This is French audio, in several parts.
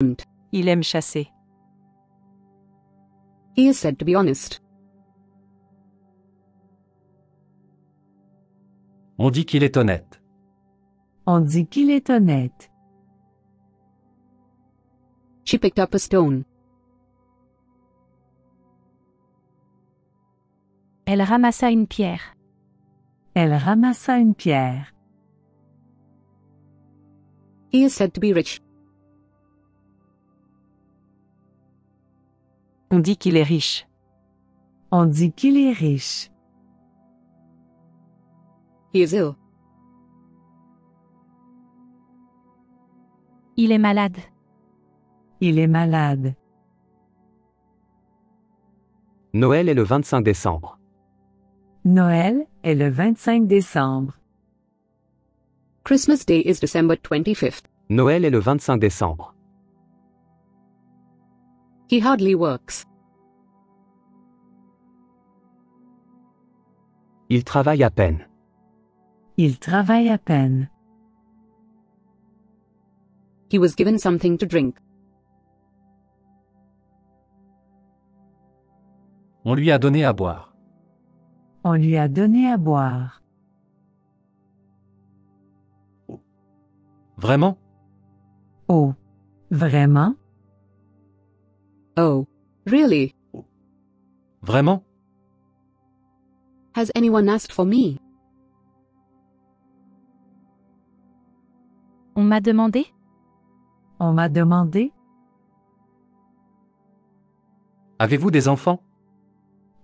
Il aime chasser. He is said to be honest. On dit qu'il est honnête. On dit qu'il est honnête. She picked up a stone. Elle ramassa une pierre. Elle ramassa une pierre. He is said to be rich. On dit qu'il est riche. On dit qu'il est riche. He is ill. Il est malade. Il est malade. Noël est le 25 décembre. Noël est le 25 décembre. Christmas Day is December 25th. Noël est le 25 décembre. He hardly works. Il travaille à peine. Il travaille à peine. He was given something to drink. On lui a donné à boire. On lui a donné à boire. Vraiment? Oh, vraiment? Oh, really? Vraiment? Has anyone asked for me? On m'a demandé? On m'a demandé. Avez-vous des enfants?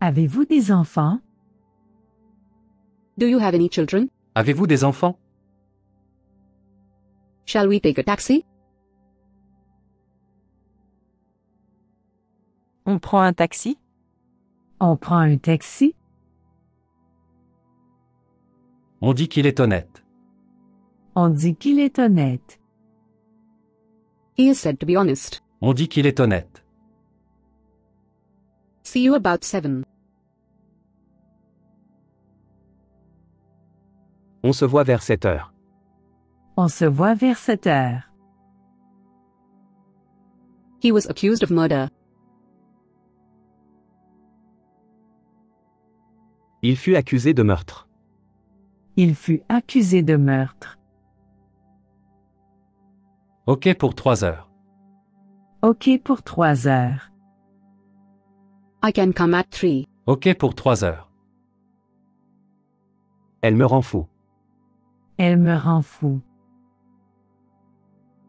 Avez-vous des enfants? Do you have any children? Avez-vous des enfants? Shall we take a taxi? On prend un taxi? On prend un taxi? On dit qu'il est honnête. On dit qu'il est honnête. He is said to be honest. On dit qu'il est honnête. See you about 7. On se voit vers 7 heures. On se voit vers 7 heures. He was accused of murder. Il fut accusé de meurtre. Il fut accusé de meurtre. OK pour 3 heures. OK pour 3 heures. I can come at 3. OK pour 3 heures. Elle me rend fou. Elle me rend fou.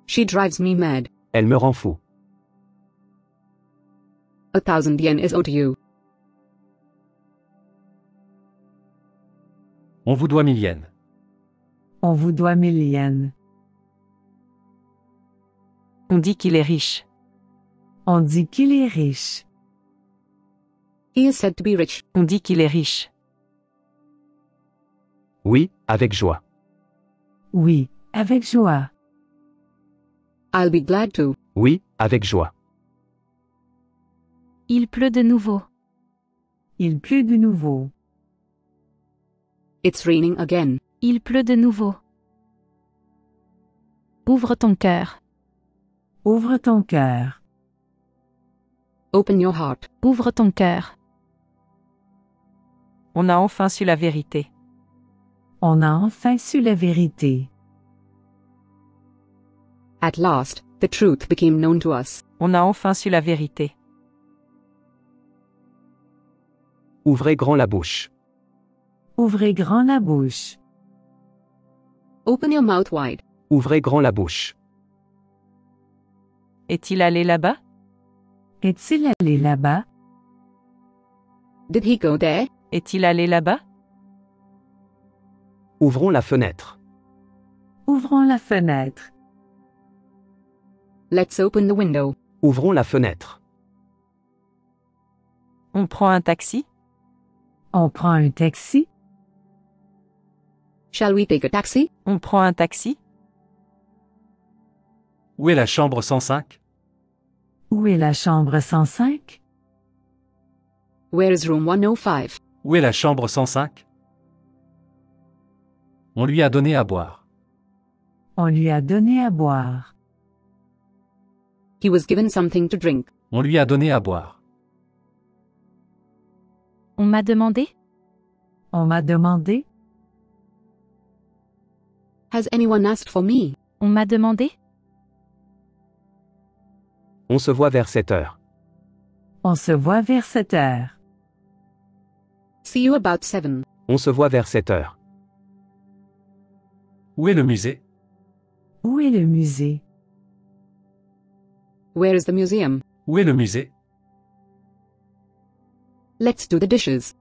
She drives me mad. Elle me rend fou. 1,000 yen is owed to you. On vous doit 1000 yens. On vous doit 1000 yens. On dit qu'il est riche. On dit qu'il est riche. He is said to be rich. On dit qu'il est riche. Oui, avec joie. Oui, avec joie. I'll be glad to. Oui, avec joie. Il pleut de nouveau. Il pleut de nouveau. It's raining again. Il pleut de nouveau. Ouvre ton cœur. Ouvre ton cœur. Open your heart. Ouvre ton cœur. On a enfin su la vérité. On a enfin su la vérité. At last, the truth became known to us. On a enfin su la vérité. Ouvrez grand la bouche. Ouvrez grand la bouche. Open your mouth wide. Ouvrez grand la bouche. Est-il allé là-bas? Est-il allé là-bas? Did he go there? Est-il allé là-bas? Ouvrons la fenêtre. Ouvrons la fenêtre. Let's open the window. Ouvrons la fenêtre. On prend un taxi? On prend un taxi? Shall we take a taxi? On prend un taxi? Où est la chambre 105? Où est la chambre 105? Where is room 105? Où est la chambre 105? On lui a donné à boire. On lui a donné à boire. He was given something to drink. On lui a donné à boire. On m'a demandé. On m'a demandé. Has anyone asked for me? On m'a demandé. On se voit vers 7 heures. On se voit vers 7 heures. See you about 7. On se voit vers 7 heures. Où est le musée? Où est le musée? Where is the museum? Où est le musée? Let's do the dishes.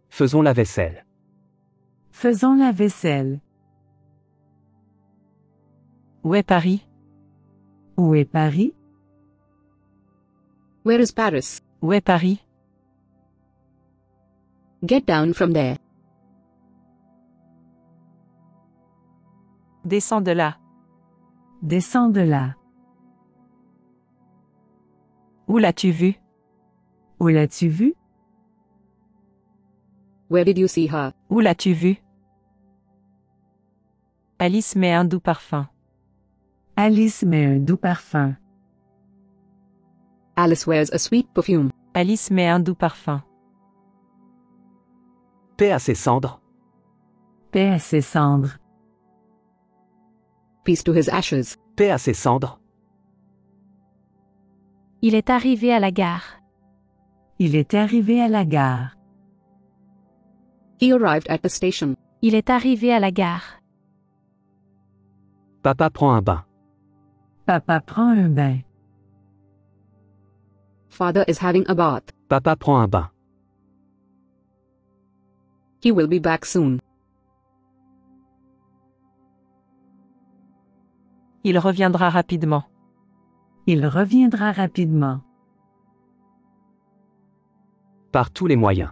Faisons la vaisselle. Faisons la vaisselle. Où est Paris? Où est Paris? Where is Paris? Où est Paris? Get down from there. Descends de là. Descends de là. Où l'as-tu vu? Où l'as-tu vu? Where did you see her? Où l'as-tu vu? Alice met un doux parfum. Alice met un doux parfum. Alice wears a sweet perfume. Alice met un doux parfum. Paix à ses cendres. Paix à ses cendres. Peace to his ashes. Paix à ses cendres. Il est arrivé à la gare. Il est arrivé à la gare. He arrived at the station. Il est arrivé à la gare. Papa prend un bain. Papa prend un bain. Father is having a bath. Papa prend un bain. He will be back soon. Il reviendra rapidement. Il reviendra rapidement. Par tous les moyens.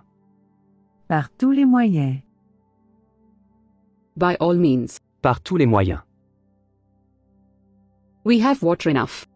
Par tous les moyens. By all means. Par tous les moyens. We have water enough.